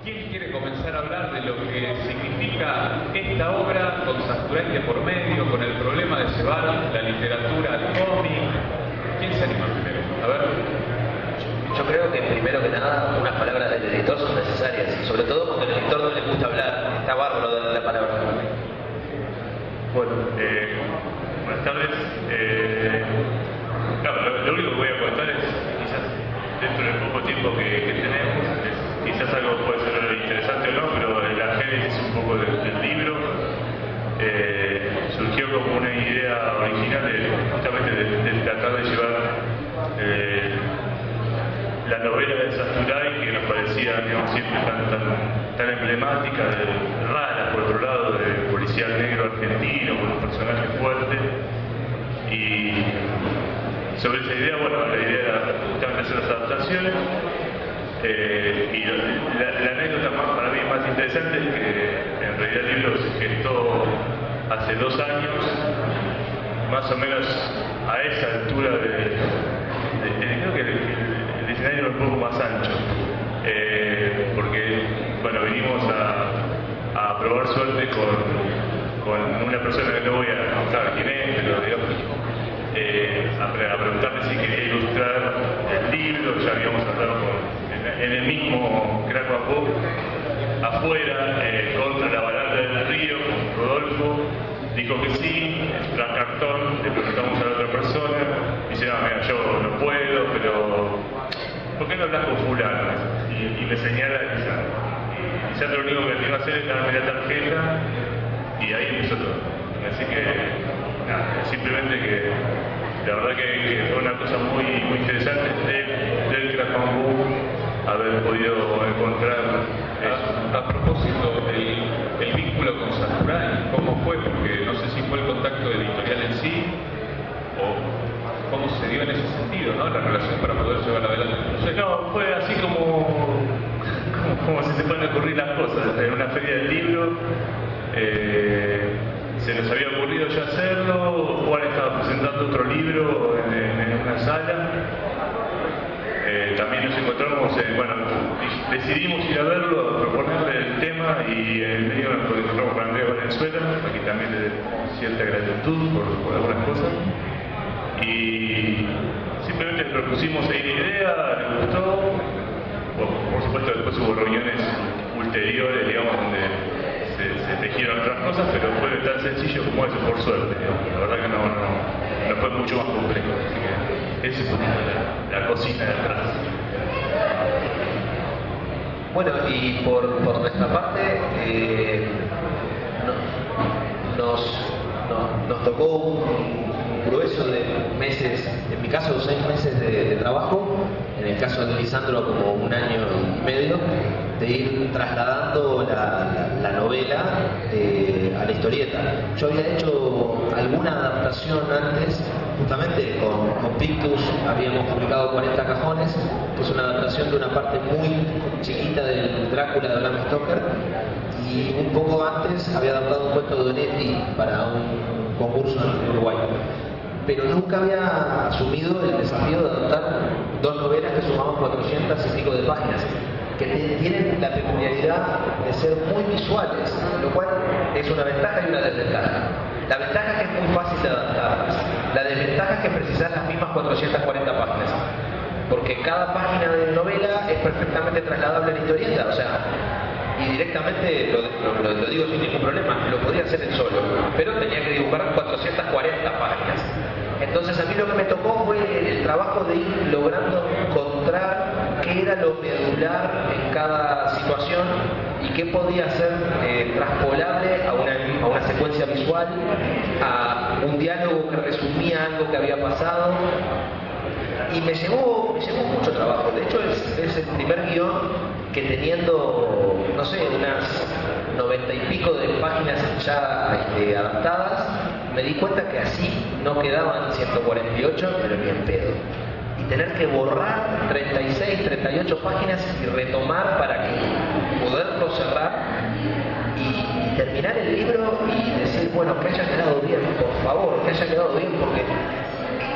¿Quién quiere comenzar a hablar de lo que significa esta obra con Santurain de por medio, con el problema de llevar la literatura al cómic? ¿Quién se anima primero? A ver. Yo creo que primero que nada unas palabras del editor son necesarias, sobre todo cuando al editor no le gusta hablar. Está bárbaro darle la palabra. Bueno, buenas tardes. Lo único que voy a contar es, quizás dentro del poco tiempo que tenemos, quizás algo puede ser interesante o no, pero la génesis un poco del libro surgió como una idea original justamente de tratar de llevar la novela de Santurain, que nos parecía, digamos, siempre tan emblemática, rara por otro lado, del policial negro argentino, con un personaje fuerte. Y sobre esa idea, bueno, la idea era justamente hacer las adaptaciones. Y la anécdota para mí más interesante es que en realidad el libro se gestó hace 2 años, más o menos a esa altura creo que el escenario era un poco más ancho, porque bueno, vinimos a probar suerte con una persona que no voy a contar quién es, pero digamos, a preguntarle si quería ilustrar el libro. Ya habíamos hablado en el mismo Crack Book afuera, contra la baranda del río, con Rodolfo. Dijo que sí, tras cartón, le preguntamos a la otra persona, dice, no, mira, yo no puedo, pero ¿por qué no hablas con fulano? Y me señala a Lisandro. Y Lisandro lo único que tenía que hacer es darme la tarjeta, y ahí empezó todo. Así que, nada, simplemente que la verdad que fue una cosa muy interesante del Crack Book haber podido encontrar eso. A propósito, el vínculo con Santurain, ¿cómo fue? Porque no sé si fue el contacto editorial en sí o cómo se dio en ese sentido, ¿no? La relación para poder llevar adelante. No, fue así como si se pueden ocurrir las cosas. En una feria del libro se nos había ocurrido ya hacerlo. Juan estaba presentando otro libro en una sala. También nos encontramos, bueno, decidimos ir a verlo, a proponerle el tema, y en el medio nos encontramos con Andrés Valenzuela, a quien también le debemos cierta gratitud por algunas cosas. Y simplemente le propusimos ahí la idea, le gustó. Por supuesto, después hubo reuniones ulteriores, digamos, donde se tejieron otras cosas, pero fue tan sencillo como eso, por suerte, digamos. La verdad que no fue mucho más complejo. Así que esa es un poquito la cocina de atrás. Bueno, y por nuestra parte, nos tocó un grueso de meses, en mi caso 6 meses de trabajo, en el caso de Lisandro como 1 año y medio, de ir trasladando la novela a la historieta. Yo había hecho alguna adaptación antes, justamente con Pictus habíamos publicado 40 cajones, que es una adaptación de una parte muy chiquita del Drácula de Bram Stoker, y un poco antes había adaptado un cuento de Donetti para un concurso en Uruguay. Pero nunca había asumido el desafío de adaptar 2 novelas que sumaban 400 y pico de páginas, que tienen la peculiaridad de ser muy visuales, lo cual es una ventaja y una desventaja. La ventaja es que es muy fácil de adaptarlas. La desventaja es que precisas las mismas 440 páginas, porque cada página de novela es perfectamente trasladable a la historieta, o sea, y directamente, lo digo sin ningún problema, lo podría hacer él solo, pero tenía que dibujar 440 páginas. Entonces a mí lo que me tocó fue el trabajo de ir logrando encontrar qué era lo medular en cada situación y qué podía ser traspolable a una secuencia visual, a un diálogo que resumía algo que había pasado. Y me llevó mucho trabajo. De hecho es el primer guión que, teniendo, no sé, unas 90 y pico de páginas ya adaptadas, me di cuenta que así no quedaban 148, pero ni en pedo. Y tener que borrar 36, 38 páginas y retomar para poderlo cerrar y terminar el libro y decir, bueno, que haya quedado bien, por favor, que haya quedado bien, porque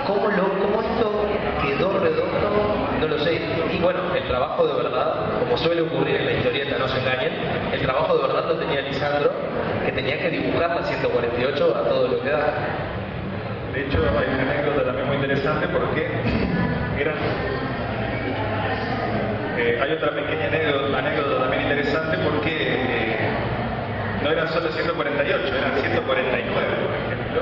cómo esto quedó redondo, no lo sé. Y bueno, el trabajo de verdad, como suele ocurrir en la historieta, no se engañen, el trabajo de verdad lo tenía Lisandro, que tenía que dibujar la 148 a todo lo que da. De hecho, hay una anécdota también muy interesante porque hay otra pequeña anécdota también interesante porque no eran solo 148, eran 149, por ejemplo.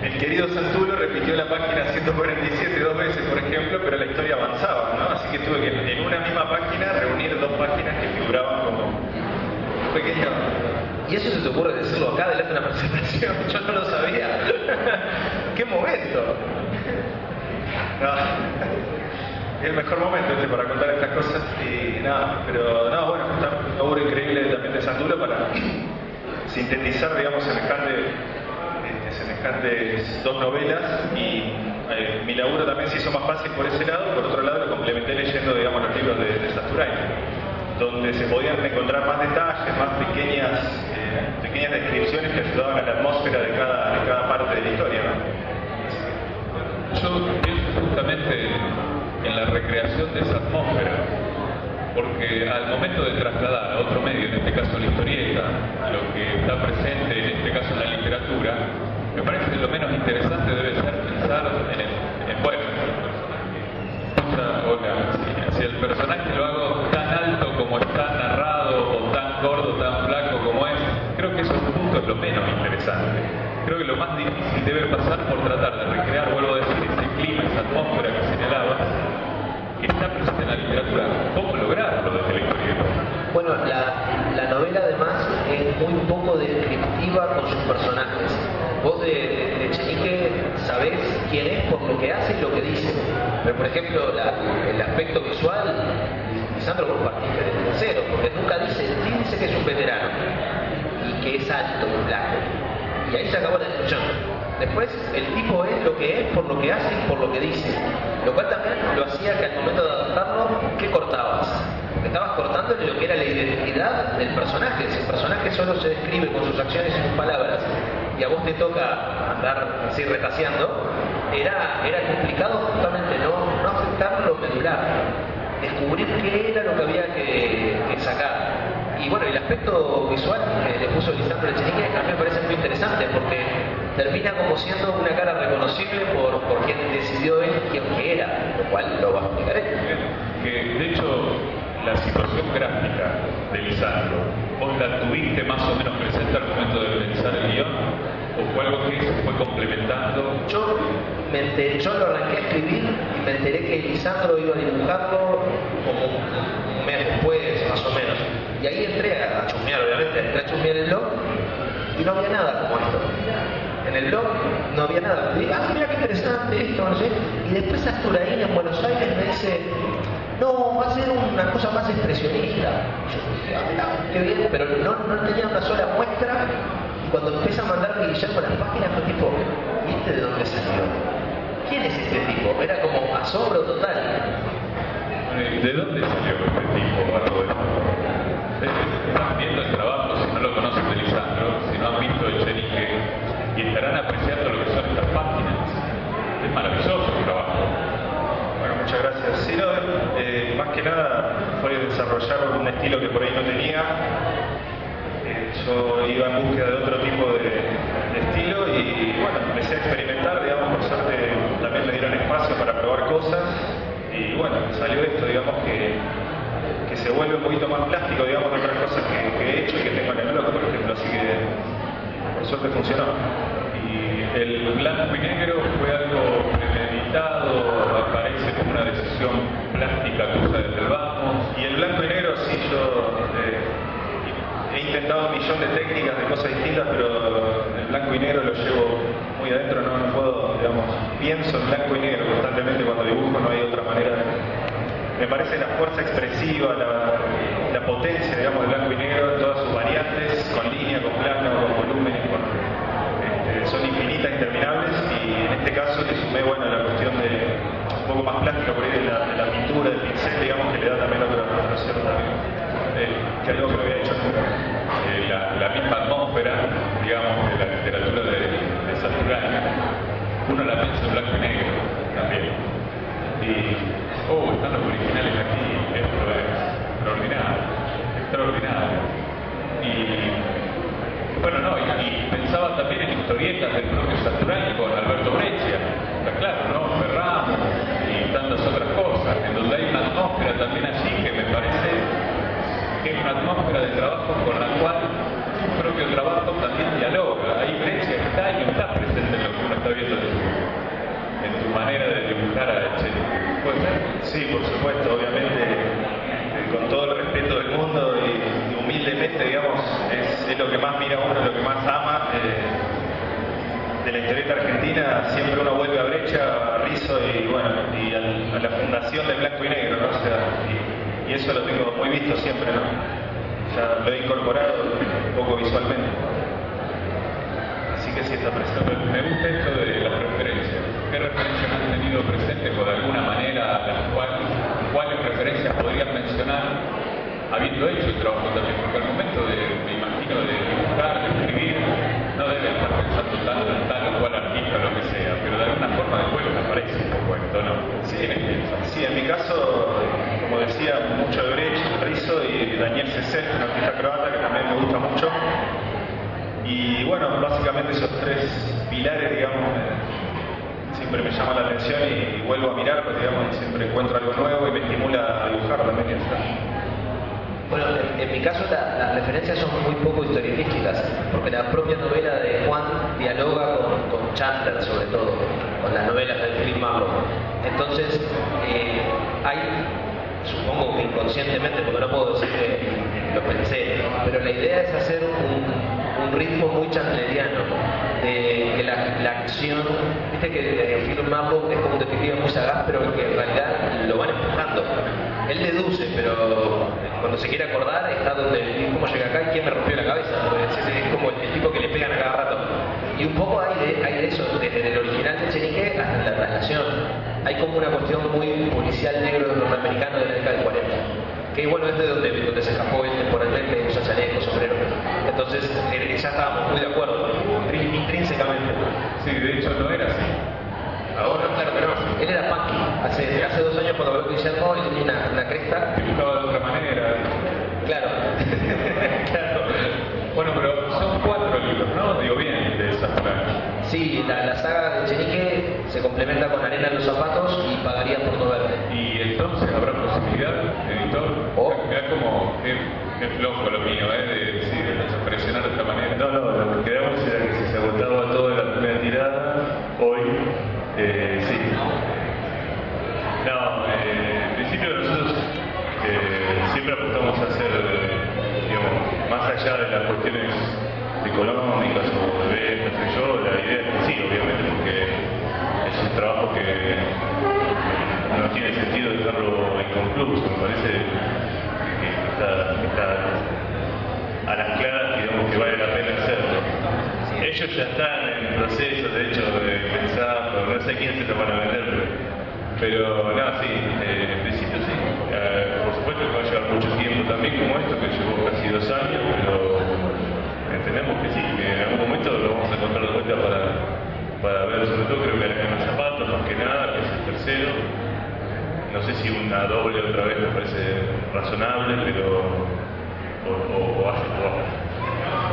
El querido Santulo repitió la página 147 2 veces, por ejemplo, pero la historia avanzaba, ¿no? Así que tuve que en una misma página reunir dos páginas que figuraban como un pequeño... ¿Y eso se te ocurre decirlo acá delante de una presentación? Yo no lo sabía. ¡Qué momento! No, es el mejor momento para contar estas cosas y nada, pero no, bueno, está un laburo increíble también de Santulo para sintetizar, digamos, semejantes dos novelas y mi laburo también se hizo más fácil por ese lado. Por otro lado, lo complementé leyendo, digamos, los libros de Sasturain, donde se podían encontrar más detalles, más pequeñas descripciones que ayudaban a la atmósfera de cada parte de la historia, ¿no? Yo pienso justamente en la recreación de esa atmósfera, porque al momento de trasladar a otro medio, en este caso la historieta, lo que está presente, en este caso en la literatura, me parece que lo menos interesante debe ser pensar bueno, si el personaje lo hago tan alto como está narrado, o tan gordo, tan flaco como es, creo que esos puntos es lo menos interesante. Creo que lo más difícil debe pasar por tratar de recrear, vuelvo a decir, ese clima, esa atmósfera que señalaba, que está presente en la literatura. ¿Cómo lograrlo desde la historieta? Bueno, la novela además es muy poco descriptiva con sus personajes. Vos de Echenique sabés quién es por lo que hace y lo que dice. Pero por ejemplo, el aspecto visual, Lisandro vos partiste desde cero, porque nunca dice que es un veterano y que es alto, blanco. Y ahí se acabó la discusión. Después, el tipo es lo que es por lo que hace y por lo que dice. Lo cual también lo hacía que al momento de adaptarlo, ¿qué cortabas? Porque estabas cortándole lo que era la identidad del personaje. Si el personaje solo se describe con sus acciones y sus palabras, y a vos te toca andar así retaseando, era complicado justamente no afectar lo medular, descubrir qué era lo que había que sacar. Y bueno, el aspecto visual que le puso Lisandro Echenique a mí me parece muy interesante porque termina como siendo una cara reconocible por quien decidió él quién que era, lo cual lo va a explicar él. Que de hecho la situación gráfica de Lisandro, ¿vos la tuviste más o menos presente al momento de pensar el guión? ¿O fue algo que se fue complementando? Yo lo arranqué a escribir y me enteré que Lisandro iba a dibujarlo como un mes después, más o menos. Y ahí entré a chusmear, obviamente, entré a chusmear el blog y no había nada como esto. En el blog no había nada. Y dije, mira qué interesante esto, no sé. Y después Asturain en Buenos Aires me dice, no, va a ser una cosa más expresionista. Yo dije, mira, qué bien, pero no tenía una sola muestra. Y cuando empieza a mandarme Guillermo las páginas, fue tipo, ¿viste de dónde salió? ¿Quién es este tipo? Era como asombro total. ¿De dónde salió este tipo, Bardo? Están viendo el trabajo, si no lo conocen de Lisandro, si no han visto Echenique, y estarán apreciando lo que son estas páginas. Es maravilloso el trabajo. Bueno, muchas gracias. Sí, no, más que nada fue desarrollar un estilo que por ahí no tenía. Yo iba en búsqueda de otro tipo de estilo y bueno, empecé a experimentar, digamos, por suerte también me dieron espacio para probar cosas y bueno, salió esto, digamos, que se vuelve un poquito más plástico, digamos, de otras cosas que he hecho y que tengo en el blog, por ejemplo, así que por suerte funcionó. Y el blanco y negro fue algo premeditado, aparece como una decisión plástica cosa desde el vamos. Y el blanco y negro sí, yo he intentado un millón de técnicas, de cosas distintas, pero el blanco y negro lo llevo muy adentro, no puedo, digamos, pienso en blanco y negro constantemente cuando dibujo, no hay otra manera. Me parece la fuerza expresiva, la potencia, digamos, del blanco y negro, todas sus variantes, con línea, con plano, con volúmenes, son infinitas, interminables, y en este caso le sumé, bueno, la cuestión de un poco más plástica por ahí de la pintura, del pincel, digamos, que le da también otra cierta, que algo que no había hecho nunca. La misma atmósfera, digamos, de la literatura de Sasturain, uno la piensa en blanco y negro también. Y, están los originales aquí, esto es extraordinario, extraordinario. Y bueno, no, y pensaba también en historietas del propio Saturani con Alberto Breccia, está claro, ¿no? Ferramos y tantas otras cosas, en donde hay una atmósfera también allí que me parece que es una atmósfera de trabajo con la cual su propio trabajo también dialoga. Ahí Breccia está y no está presente en lo que uno está viendo en tu manera de dibujar a Echenique. ¿Puede ser? Sí, por supuesto, obviamente, con todo el respeto del mundo y humildemente, digamos, es lo que más mira uno, lo que más ama de la historieta argentina. Siempre uno vuelve a Breccia, a Rizzo y bueno, y a la fundación de Blanco y Negro, ¿no? O sea, y eso lo tengo muy visto siempre, ¿no? Ya lo he incorporado un poco visualmente. Así que sí está presente. Me gusta esto de las referencias. ¿Qué referencias han tenido presentes por alguna manera, cuáles referencias podrían mencionar habiendo hecho el trabajo también? Porque al momento me imagino, de dibujar, de escribir, no deben estar pensando tanto en tal o cual artista o lo que sea, pero de alguna forma después les aparece un poco esto, ¿no? Sí, en mi caso, como decía, mucho de Brecht, Rizzo y Daniel Cesel, un artista croata que también me gusta mucho. Y bueno, básicamente esos tres pilares, digamos, siempre me llaman la atención y vuelvo a mirarlos, digamos, y siempre encuentro algo nuevo y me estimula a dibujar también. Bueno, en mi caso las referencias son muy poco historietísticas, porque la propia novela de Juan dialoga con Chandler, sobre todo, con las novelas del Philip Marlowe. Entonces, hay, supongo que inconscientemente, porque no puedo decir que lo pensé, pero la idea es hacer un ritmo muy chandleriano, de que la acción, viste que Philip Marlowe es como un detective muy sagaz, pero que en realidad lo van empujando. Él deduce, pero cuando se quiere acordar está donde cómo llega acá y quién me rompió la cabeza. Es como el tipo que le pegan a cada rato. Y un poco hay de eso, desde el original de Echenique hasta la traslación. Hay como una cuestión muy policial negro norteamericano de la década del 40. Que bueno, es de donde se escapó él temporalmente, usa chaleco, sombrero. Entonces ya estábamos muy de acuerdo, intrínsecamente. Sí, de hecho no era así. Ahora, claro, pero él era punky. Hace 2 años cuando habló con Guillermo, él tenía una cresta. Dibujaba de otra manera. Claro. Claro. Bueno, pero son 4 libros, ¿no? Digo bien, de esas planas. Sí, la saga de Echenique se complementa con Arena en los zapatos y Pagaría por no verte. Y entonces habrá posibilidad, editor. Mirá como es flojo lo mío, de decir, presionar de esta manera. No, lo que quedamos era que si se agotaba toda la primera tirada, hoy, sí. No, en principio nosotros siempre apostamos a hacer, digamos, más allá de las cuestiones económicas o de ventas, la idea es que sí, obviamente, porque es un trabajo que no tiene sentido dejarlo inconcluso. Me parece que está a las claras, digamos, que vale la pena hacerlo. Ellos ya están en el proceso, de hecho, de pensar, no sé quién se lo van a vender, pero nada, sí, en principio sí. Por supuesto que va a llevar mucho tiempo también, como esto, que llevó casi 2 años, pero entendemos que sí, que en algún momento lo vamos a encontrar de vuelta para ver, sobre todo creo que en los zapatos, más que nada, que es el tercero. No sé si una doble otra vez me parece razonable, pero o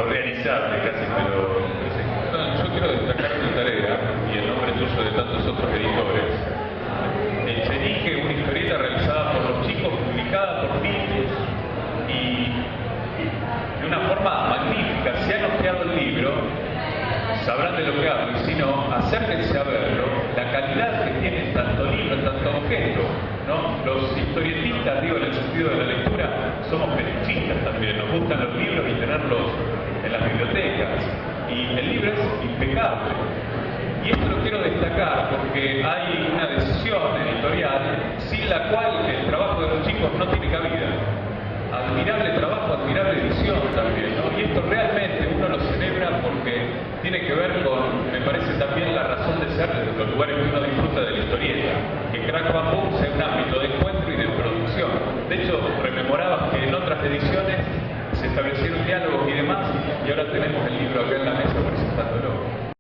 realizable casi, pero sí. No, yo quiero destacar tu tarea y el nombre tuyo de tantos otros editores. Echenique, una historieta realizada por los chicos, publicada por Pitus y de una forma magnífica. Si han ojeado el libro, sabrán de lo que hablo, y si no, acérquense a verlo, la calidad que tiene tanto libro, tanto objeto, ¿no? Los historietistas, digo, en el sentido de la lectura, somos fetichistas también, nos gustan los libros y tenerlos en las bibliotecas, y el libro es impecable. Y esto lo quiero destacar porque hay una decisión editorial sin la cual el trabajo de los chicos no tiene cabida. Admirable trabajo, admirable edición también, ¿no? Y esto realmente uno lo celebra porque tiene que ver con, me parece también la razón de ser de los lugares que uno disfruta de la historieta, que Crack Bamboo sea un ámbito de encuentro y de producción. De hecho, rememorabas que en otras ediciones se establecieron diálogos y demás, y ahora tenemos el libro acá en la mesa presentándolo.